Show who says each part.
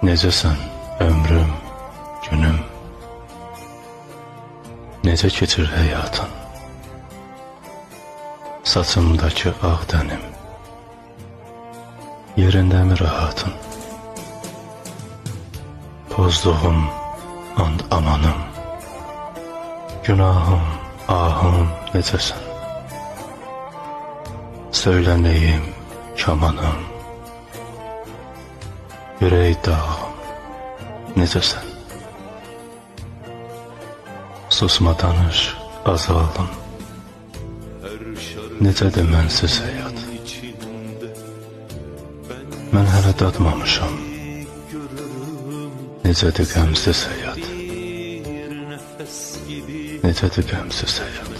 Speaker 1: Necəsən ömrüm, günüm? Necə keçir həyatın? Saçımdakı ağ dənim yerindəmi rahatın? Pozduğum and amanım, günahım, ahım necəsən? Söylənəyim kamanım, ürək dağım necəsən? Susma danış, azalım, necədir mənsiz həyat? Mən hələ dadmamışam, necədir qəmsiz həyat? Necədir qəmsiz həyat?